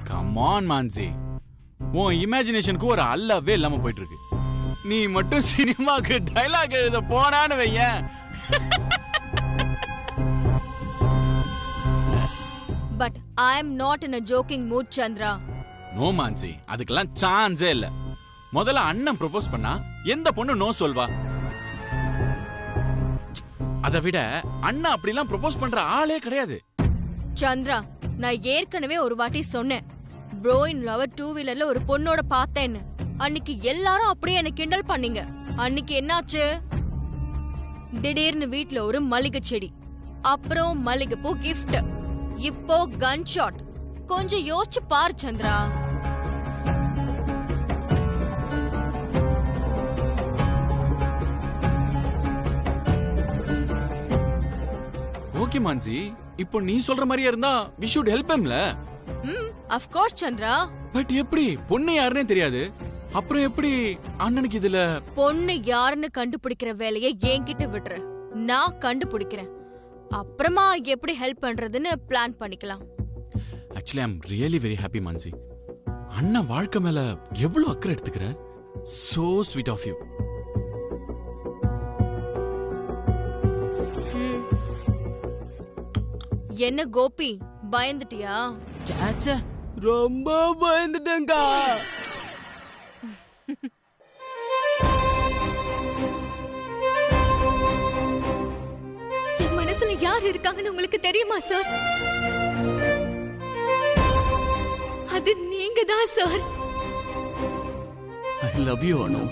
Come on Mansi, உன் இமேஜினேஷனுக்கு ஒரு அல்லவே இல்லாம போயிட்டு இருக்கு. நீ மட்டும் சினிமாக்கு டைலாக் எழுத போனான்னு வையேன். But I am not in a joking mood, Chandra. No Mansi, அதுக்கெல்லாம் சான்ஸே இல்ல. முதல்ல அண்ணன் ப்ரொபோஸ் பண்ணா எந்த பொண்ணு நோ சொல்வா? அதை விட அண்ணா அப்படிலாம் ப்ரொபோஸ் பண்ற ஆளே கிடையாது. சந்திரா, நான் ஏற்கனவே ஒரு வாட்டி சொன்னேன், ப்ரோ இன் லவர் 2 வீலர்ல ஒரு பொண்ணோட பார்த்தேன்னு. அன்னைக்கு எல்லாரும் அப்படியே என்ன கிண்டல் பண்ணீங்க. அன்னைக்கு என்னாச்சு? திடீர்னு வீட்ல ஒரு மல்லிகை செடி, அப்புறம் மல்லிகைப்பூ கிஃப்ட், இப்போ கன் ஷாட். கொஞ்சம் யோசிச்சு பாரு சந்திரா. ஓகே மான்சி, இப்போ நீ சொல்ற மாதிரியே இருந்தா we should help himல. of course Chandra. But எப்படி? பொண்ணு யாருன்னே தெரியாது, அப்புறம் எப்படி அண்ணனுக்கு இதுல? பொண்ணு யாருன்னு கண்டுபிடிக்கிற வேலையை என்கிட்ட விட்டுரு, நான் கண்டுபிடிக்கிறேன். அப்புறமா எப்படி ஹெல்ப் பண்றதுன்னு பிளான் பண்ணிக்கலாம். Actually I am really very happy Mansi. அண்ணா வாழ்க்கை மேல எவ்வளவு அக்கறை எடுத்துக்கிற. So sweet of you. என்ன கோபி, பயந்துட்டியா? சாச்சா, ரொம்ப பயந்துட்டேங்கா. என் மனசுல யார் இருக்காங்கன்னு உங்களுக்கு தெரியுமா சார்? அது நீங்க தான் சார். ஐ லவ் யூ அனு.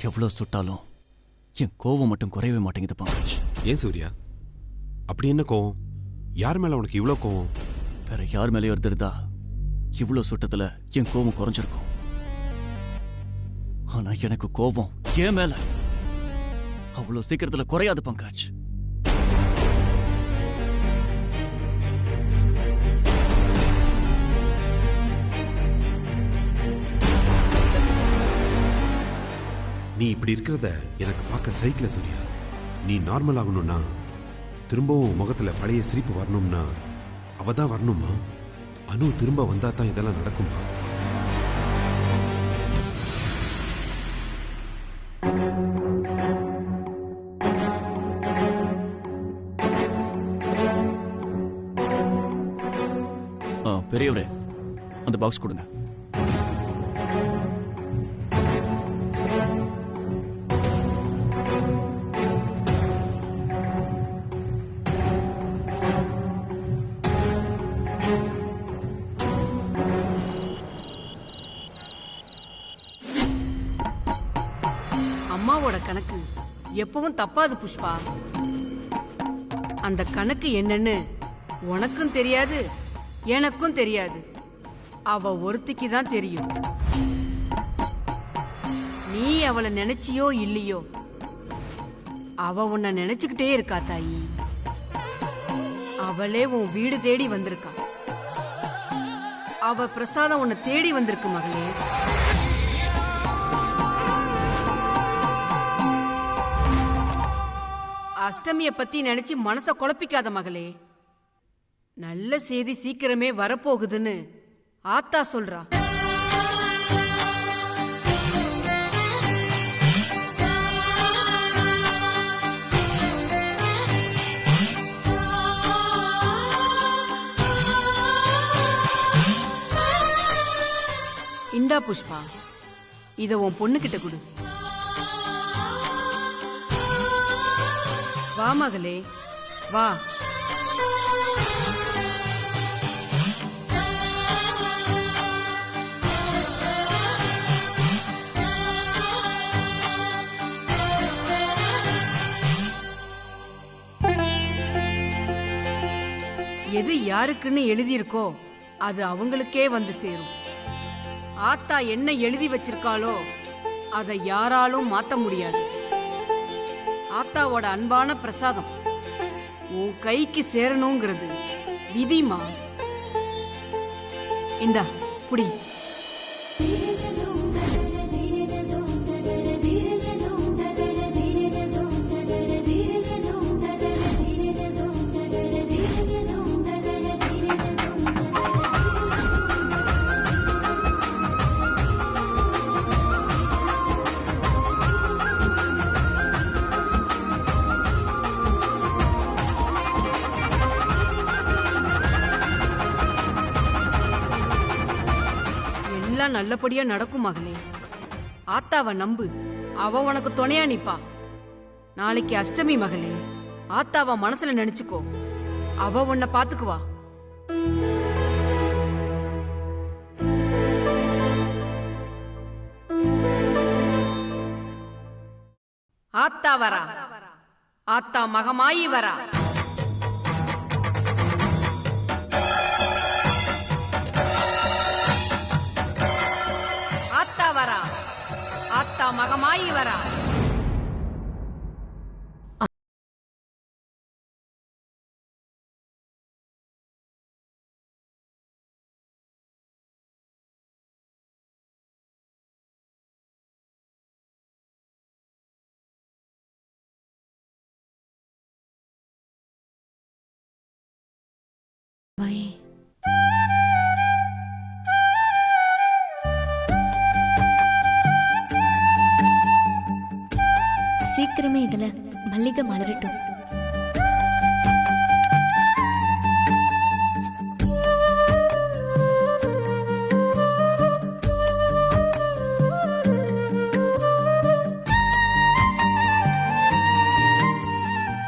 எவ்வளவு சுட்டாலும் என் கோவம் மட்டும் குறையவே மாட்டேங்குது பங்கஜ். ஏன் சூர்யா, அப்படி என்ன கோவம்? யார் மேல உனக்கு இவ்வளவு கோவம்? வேற யார் மேலேயோ இருந்திருந்தா இவ்வளவு சுட்டத்துல என் கோவம் குறைஞ்சிருக்கும். ஆனா எனக்கு கோவம் ஏன் மேல அவ்வளவு சீக்கிரத்துல குறையாது பங்கஜ். நீ இப்படி இருக்கிறத எனக்கு பார்க்க சைக்கிள சூர்யா. நீ நார்மல் ஆகணும்னா, திரும்பவும் முகத்துல பழைய சிரிப்பு வரணும்னா அவதான் வரணுமா? அனு திரும்ப வந்தா தான் இதெல்லாம் நடக்குமா? பெரியவரே, அந்த பாக்ஸ் கொடுங்க. அம்மாவோட கணக்கு எப்பவும் தப்பாது புஷ்பா. அந்த கணக்கு என்னன்னு உனக்கும் தெரியாது, எனக்கும் தெரியாது. அவ ஒருத்திக்கு தான் தெரியும். நீ அவளை நினைச்சியோ இல்லையோ, அவ உன்னை நினைச்சுக்கிட்டே இருக்கா தாயி. அவளே உன் வீடு தேடி வந்திருக்கா. அவ பிரசாதம் உன்னை தேடி வந்திருக்கு மகளே. அஷ்டமிய பத்தி நினைச்சு மனச குழப்பிக்காத மகளே. நல்ல செய்தி சீக்கிரமே வரப்போகுதுன்னு ஆத்தா சொல்றா. இந்தா புஷ்பா, இத உன் பொண்ணு கிட்ட கொடு. வா மகளே, வா. எது யாருக்குன்னு எழுதியிருக்கோ அது அவங்களுக்கே வந்து சேரும். ஆத்தா என்ன எழுதி வச்சிருக்காளோ அதை யாராலும் மாத்த முடியாது. ஆத்தாவோட அன்பான பிரசாதம் உன் கைக்கு சேரணுங்கிறது விதிமா. இந்தா புடி. எல்லாம் நல்லபடியா நடக்கும் மகளே. ஆத்தாவ நம்பு, அவ உனக்கு துணையா நிப்பா. நாளைக்கு அஷ்டமி மகளே, ஆத்தாவ மனசுல நினைச்சுக்கோ, அவ உன்னை பாத்துக்குவா. ஆத்தா வரா, ஆத்தா மகமாயி வரா. ஆத்தா வரா, ஆத்தா மகமாயி வரா. சீக்கிரமே இதுல மல்லிகை மலரட்டும்.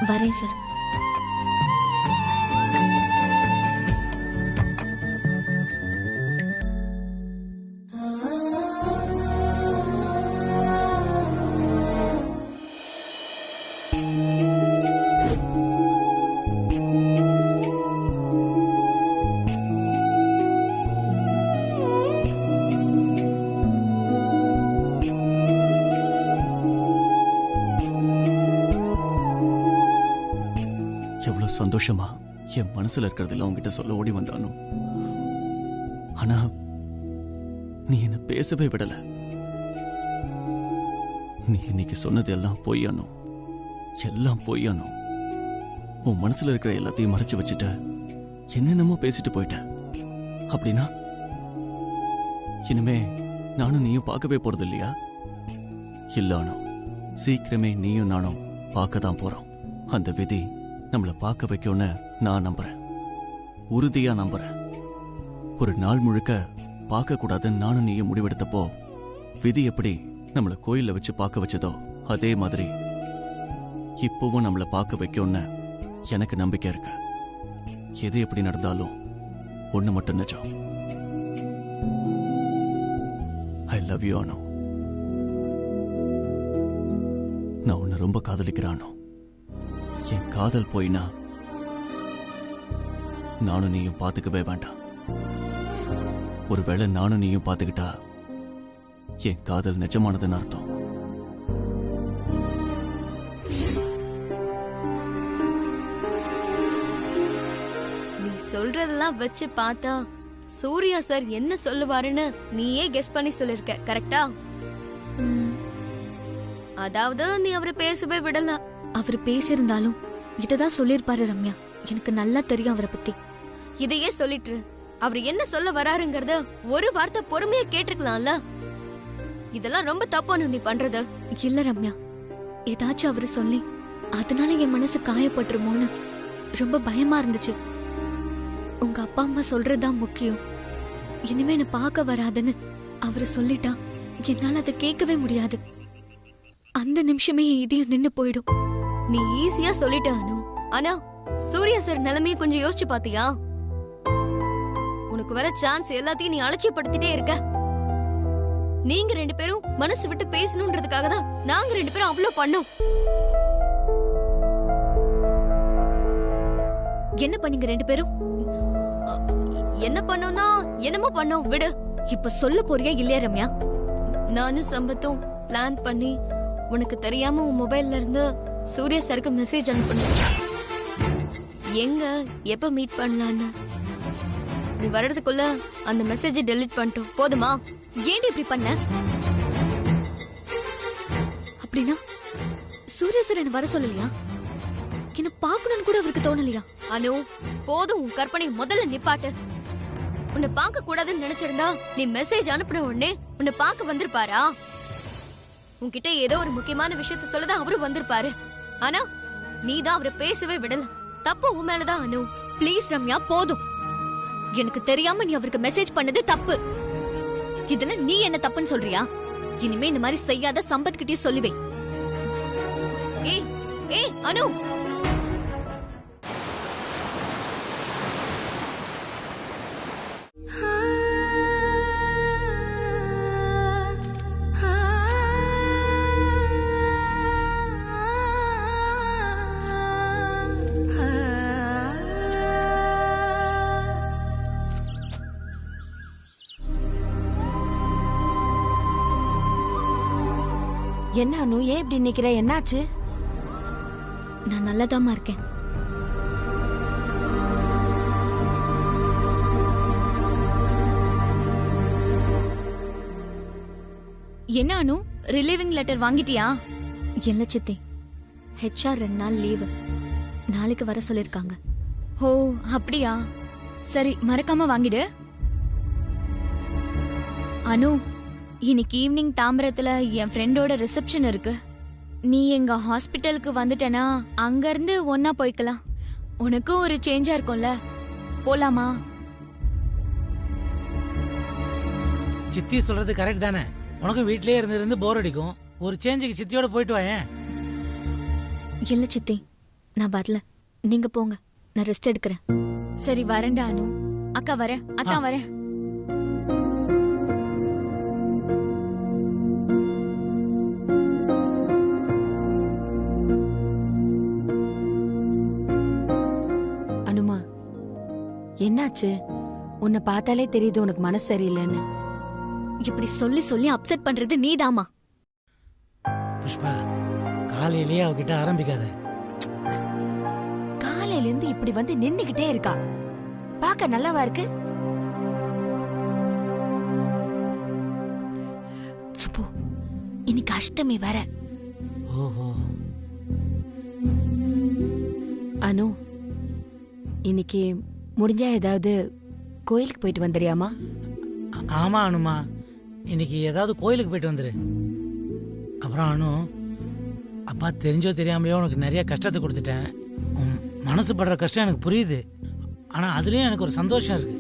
வரேன் சார். எவ்வளவு சந்தோஷமா என் மனசுல இருக்கிறதெல்லாம் உங்ககிட்ட சொல்ல ஓடி வந்தானோ, ஆனா நீ என்ன பேசவே விடல. நீ இன்னைக்கு சொன்னது எல்லாம் பொய்யானோ, எல்லாம் பொய்யானோ. உன் மனசுல இருக்கிற எல்லாத்தையும் மறைச்சு வச்சுட்ட, என்னென்னமோ பேசிட்டு போயிட்ட. அப்படின்னா இனிமே நானும் நீயும் பார்க்கவே போறது இல்லையா? இல்லானோ சீக்கிரமே நீயும் நானும் பார்க்க தான் போறோம். அந்த விதி நம்மளை பார்க்க வைக்கும்னு நான் நம்புறேன், உறுதியா நம்புறேன். ஒரு நாள் முழுக்க பார்க்க கூடாதுன்னு நானும் நீயும் முடிவெடுத்தப்போ விதி எப்படி நம்மளை கோயில்ல வச்சு பார்க்க வச்சதோ, அதே மாதிரி இப்பவும் நம்மளை பார்க்க வைக்கும்னு எனக்கு நம்பிக்கை இருக்கு. எது எப்படி நடந்தாலும் ஒண்ணு மட்டும் நிஜம். ஐ லவ் யூ அனு. நான் உன்னை ரொம்ப காதலிக்கிறானோ. என் காதல் போயினா நானும் நீயும் பார்த்துக்கவே வேண்டாம். ஒருவேளை நானும் நீயும் பார்த்துக்கிட்டா என் காதல் நிஜமானதுன்னு அர்த்தம். நீ சொல்றதெல்லாம் வச்சு பார்த்தா சூர்யா சார் என்ன சொல்லுவாருன்னு நீயே கெஸ் பண்ணி சொல்லிருக்க, கரெக்டா? அதாவது நீ அவரை பேசவே விடல. அவர் பேசியிருந்தாலும் இததான் சொல்லிருப்பாரு ரம்யா. எனக்கு நல்லா தெரியும் அவரை பத்தி. இதையே சொல்லிட்டு அவர் என்ன சொல்ல வராருங்கறத ஒரு வார்த்தை பொறுமையா கேட்டிருக்கலாம்ல. இதெல்லாம் ரொம்ப தப்பானு நீ பண்றது. இல்ல ரம்யா, ஏதாச்சும் அவரு சொல்லி அதனால என் மனசு காயப்பட்டுருமோன்னு ரொம்ப பயமா இருந்துச்சு. உங்க அப்பா அம்மா சொல்றதுதான் முக்கியம். இனிமே என்ன பார்க்க வராதுன்னு அவரு சொல்லிட்டா என்னால அதை கேட்கவே முடியாது. அந்த நிமிஷமே இதையும் நின்னு போயிடும். நீ ஈஸியா சொல்லிட்ட அனு. ஆனா சூர்யா சார் நிலைமையை கொஞ்சம் யோசிச்சு பாத்தியா? உனக்கு வர சான்ஸ் எல்லாத்தையும் நீ அலட்சியப்படுத்திட்டே இருக்க. நீங்க ரெண்டு பேரும் மனசு விட்டு பேசணும்ன்றதுக்காக தான் நாங்க ரெண்டு பேரும் அவ்வளவு பண்ணோம். என்ன பண்ணீங்க ரெண்டு பேரும்? என்ன பண்ணோம்னா என்னமோ பண்ணோம், விடு. இப்ப சொல்ல போறியா இல்லையா ரம்யா? நானும் சம்பத்தும் பிளான் பண்ணி உனக்கு தெரியாம உன் மொபைல்ல இருந்து சூர்யா சாருக்கு மெசேஜ் அனுப்பணும். எங்க எப்ப மீட் பண்ணலான்னு. நீ வர்றதுக்குள்ள அந்த மெசேஜை டெலீட் பண்ணிட்டோம் போதுமா? ஏன்டி இப்படி பண்ண? அப்படின்னா சூர்யா சார் என்ன வர சொல்லலையா? என்ன பார்க்கணும்னு கூட அவருக்கு தோணலையா? அனு போதும், உன் கற்பனை முதல்ல நிப்பாட்டு. உன்னை பார்க்க கூடாதுன்னு நினைச்சிருந்தா நீ மெசேஜ் அனுப்பின உடனே உன்னை பார்க்க வந்திருப்பாரா? உன்கிட்ட ஏதோ ஒரு முக்கியமான விஷயத்த சொல்லதான் அவரு வந்திருப்பாரு. ஆனா நீதான் அவரை பேசவே விடல. தப்பு உன் மேலதான் அனு. ப்ளீஸ் ரம்யா, போதும். எனக்கு தெரியாம நீ அவருக்கு மெசேஜ் பண்ணது தப்பு. இதுல நீ என்ன தப்புன்னு சொல்றியா? இனிமே இந்த மாதிரி செய்யாத சம்பத் கிட்டே சொல்லுவே. ஏய் ஏய் அனு, என்ன அனு, ஏன் இப்படி நிக்கிற? என்னாச்சு? நான் நல்லதாமா இருக்கேன். என்ன அனு, ரிலீவிங் லெட்டர் வாங்கிட்டியா? இல்ல சித்தி, HR 2 நாள் லீவு, நாளைக்கு வர சொல்லிருக்காங்க. ஓ அப்படியா? சரி, மறக்காம வாங்கிடு. அனு, இன்னைக்கு ஈவினிங் தாம்பரத்துல என் ஃப்ரெண்டோட ரிசப்ஷன் இருக்கு. நீ எங்க ஹாஸ்பிட்டலுக்கு வந்துட்டனா அங்க இருந்து ஒன்னா போய்க்கலாம். உனக்கும் ஒரு சேஞ்சா இருக்கும்ல, போலாமா? சித்தி சொல்றது கரெக்ட் தானே? உனக்கும் வீட்லயே இருந்து போர் அடிக்கும். ஒரு சேஞ்சுக்கு சித்தியோட போயிட்டு வாயேன். இல்ல சித்தி, நான் வரல. நீங்க போங்க, நான் ரெஸ்ட் எடுக்கிறேன். சரி வரேன்டா அனு. அக்கா வரேன், அத்தான் வரேன். அனுமா, என்னாச்சு? உன்னை பார்த்தாலே தெரியுது உனக்கு மனசு சரியில்லைன்னு. இப்படி சொல்லி சொல்லி அப்செட் பண்றது நீதாமா. புஷ்பா, காலையிலேயே அவகிட்ட ஆரம்பிக்காத. காலையில இருந்து இப்படி வந்து நின்னுகிட்டே இருக்கா. பார்க்க நல்லாவா இருக்கு? சுப்பு, இன்னைக்கு அஷ்டமி வர. ஓஹோ. அனு, இன்னைக்கு முடிஞ்சா ஏதாவது கோயிலுக்கு போயிட்டு வந்துறியாமா? ஆமா அனுமா, இன்னைக்கு ஏதாவது கோயிலுக்கு போயிட்டு வந்துரு. அப்புறம் அனு, அப்பா தெரிஞ்சோ தெரியாமலையோ உனக்கு நிறைய கஷ்டத்தை கொடுத்துட்டேன். உன் மனசு படுற கஷ்டம் எனக்கு புரியுது. ஆனா அதுலயும் எனக்கு ஒரு சந்தோஷம் இருக்கு.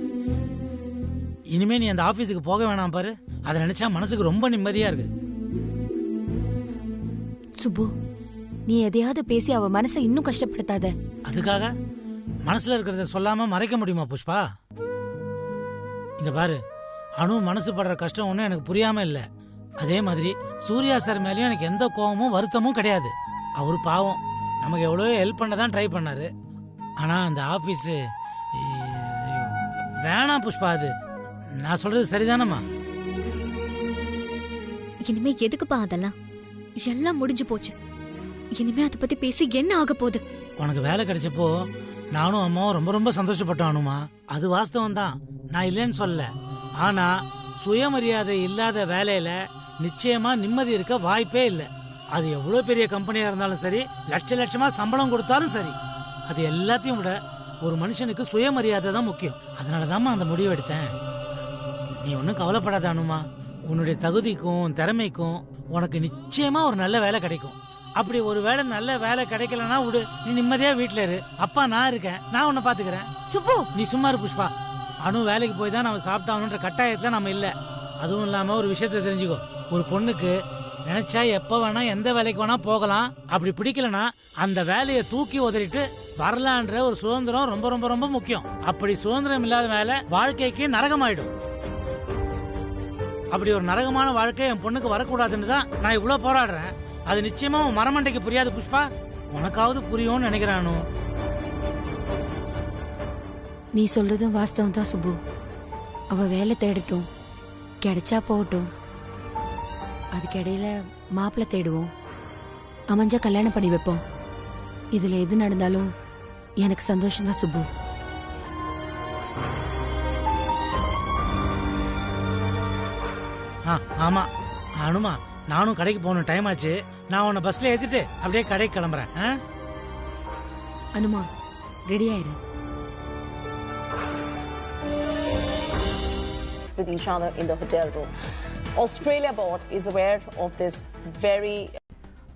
இனிமே நீ அந்த ஆபீஸுக்கு போக வேணாம் பாரு. அதை நினைச்சா மனசுக்கு ரொம்ப நிம்மதியா இருக்கு. சுப்பு, நீ எதையாவது பேசி அவ மனசை இன்னும் கஷ்டப்படுத்தாத. அதுக்காக மனசுல இருக்கிறத சொல்லாம மறைக்க முடியுமா புஷ்பா? இங்க பாரு, அனு மனசு படுற கஷ்டம் ஒன்றும் எனக்கு புரியாம இல்லை. அதே மாதிரி சூர்யா சார் மேலேயும் எனக்கு எந்த கோபமும் வருத்தமும் கிடையாது. அவரு பாவம் நமக்கு எவ்வளோ ஹெல்ப் பண்ண தான் ட்ரை பண்ணாரு. ஆனா அந்த ஆபீஸ் வேணாம் புஷ்பா. அது நான் சொல்றது சரிதானம்மா? இனிமே எதுக்குப்பா அதெல்லாம்? எல்லாம் முடிஞ்சு போச்சு. இனிமே அதை பத்தி பேசி என்ன ஆக போகுது? உனக்கு வேலை கிடைச்சப்போ நானும் அம்மாவும் ரொம்ப ரொம்ப சந்தோஷப்பட்டோம் அனுமா. அது வாஸ்தவம் தான், நான் இல்லைன்னு சொல்லல. ஆனா சுயமரியாதை இல்லாத வேலையில நிச்சயமா நிம்மதி இருக்க வாய்ப்பே இல்லை. அது எவ்வளவு பெரிய கம்பெனியா இருந்தாலும் சரி, லட்ச லட்சமா சம்பளம் கொடுத்தாலும் சரி, அது எல்லாத்தையும் விட ஒரு மனுஷனுக்கு சுயமரியாதை தான் முக்கியம். அதனாலதான் அந்த முடிவு எடுத்தேன். நீ ஒன்னும் கவலைப்படாத அனுமா. உன்னுடைய தகுதிக்கும் திறமைக்கும் உனக்கு நிச்சயமா ஒரு நல்ல வேலை கிடைக்கும். அப்படி ஒரு வேலை நல்ல வேலை கிடைக்கலன்னா விடு, நீ நிம்மதியா வீட்டுல இரு. அப்பா நான் இருக்கேன், நான் உன்னை பாத்துக்கிறேன். சுப்பு, நீ சும்மா இரு புஷ்பா. அனு வேலைக்கு போய் தான் நம்ம சாப்பிட்டாகணுன்ற கட்டாயத்துல நம்ம இல்ல. அதுவும் இல்லாம ஒரு விஷயத்த தெரிஞ்சுக்கோ, ஒரு பொண்ணுக்கு நினைச்சா எப்ப வேணா எந்த வேலைக்கு வேணா போகலாம். அப்படி பிடிக்கலனா அந்த வேலையை தூக்கி உதறிட்டு வரலான்ற ஒரு சுதந்திரம் ரொம்ப ரொம்ப ரொம்ப முக்கியம். அப்படி சுதந்திரம் இல்லாத வேலை வாழ்க்கைக்கு நரகமாயிடும். அப்படி ஒரு நரகமான வாழ்க்கை என் பொண்ணுக்கு வரக்கூடாதுன்னு தான் நான் இவ்வளவு போராடுறேன். அது நிச்சயமா உன் மரமண்டைக்கு புரியாது புஷ்பா. உனக்காவது புரியும்னு நினைக்கிறானு. நீ சொல்றதும் வாஸ்தவம் தான் சுப்பு. அவ வேலை தேடட்டும், கிடைச்சா போகட்டும். அதுக்கிடையில மாப்பிள்ளை தேடுவோம், அமைஞ்சா கல்யாணம் பண்ணி வைப்போம். இதுல எது நடந்தாலும் எனக்கு சந்தோஷம் தான் சுப்பு. ஆமா அனுமா, நானும் கடைக்கு போகணும், டைம் ஆச்சு. நான் உன்னை பஸ்ல ஏத்திட்டு அப்படியே கடைக்கு கிளம்புறேன். அனுமா, ரெடி ஆயிரு. With each other in the hotel room. Australia board is aware of this very.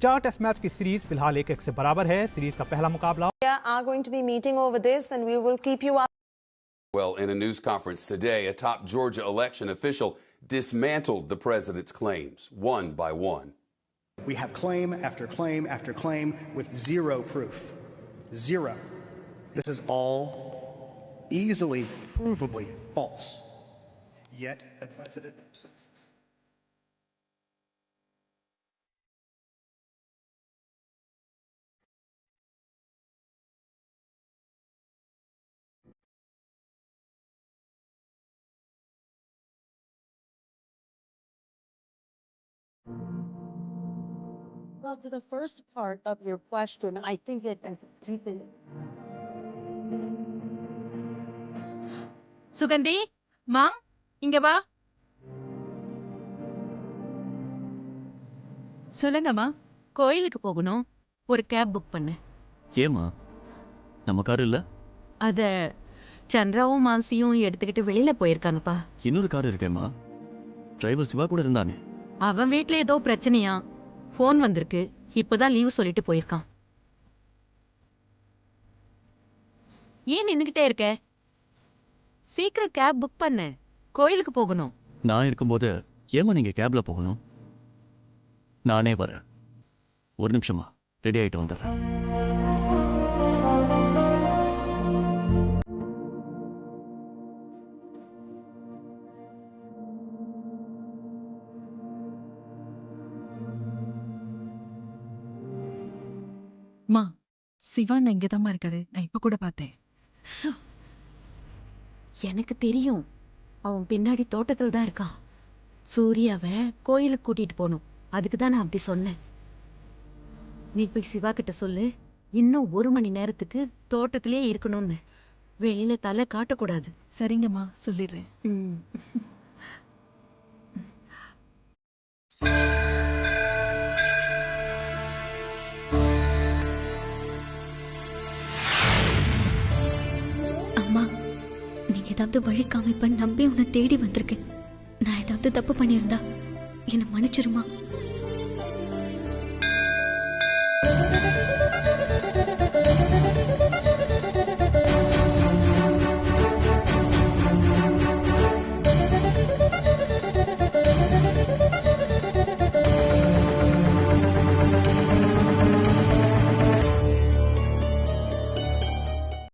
4 test match की सीरीज फिलहाल 1-1 से बराबर है. सीरीज का पहला मुकाबला. We are going to be meeting over this, and we will keep you up. Well, in a news conference today, a top Georgia election official dismantled the president's claims one by one. We have claim after claim after claim with zero proof. Zero. This is all easily provably false. Yet the president Well, to the first part of your question, I think it is deepened. Suganthi, மா, இங்க வா. சொல்லுங்கம்மா. கோயிலுக்கு போகணும், ஒரு cab book பண்ணு. ஏமா நம்ம கார் இல்ல? அத சந்திராவும் மாசியும் எடுத்துக்கிட்டு வெளியில போயிருக்காங்கப்பா. இன்னொரு கார் இருக்கேம்மா. டிரைவர் சிவா கூட இருந்தானே. அவன் வீட்ல ஏதோ பிரச்சனையா, போன் வந்திருக்கு. இப்பதான் லீவு சொல்லிட்டு போயிருக்கான். ஏன் நின்னுகிட்டே இருக்க? சீக்கிரம் கேப் புக் பண்ணு, கோயிலுக்கு போகணும். நான் இருக்கும்போது ஏமா நீங்க கேப்ல போகணும்? நானே வரேன். ஒரு நிமிஷமா, ரெடி ஆயிட்டு வந்துடுறேன். மா, சிவன் இங்கதாம்மா இருக்காரு. நான் இப்ப கூட பார்த்தேன். எனக்கு தெரியும், அவன் பின்னாடி தோட்டத்தில் தான் இருக்கான். சூர்யாவை கோயிலுக்கு கூட்டிட்டு போகணும், அதுக்கு தான் நான் அப்படி சொன்னேன். நீ போய் சிவா கிட்ட சொல்லு, இன்னும் 1 மணி நேரத்துக்கு தோட்டத்திலே இருக்கணும்னு. வெளியில தலை காட்டக்கூடாது. சரிங்கம்மா, சொல்லிடுறேன். அம்மா, நீங்க ஏதாவது வழி காமிப்பேன்னு நம்பி உன்னை தேடி வந்திருக்கேன். நான் ஏதாவது தப்பு பண்ணியிருந்தா என்னை மன்னிச்சிருமா?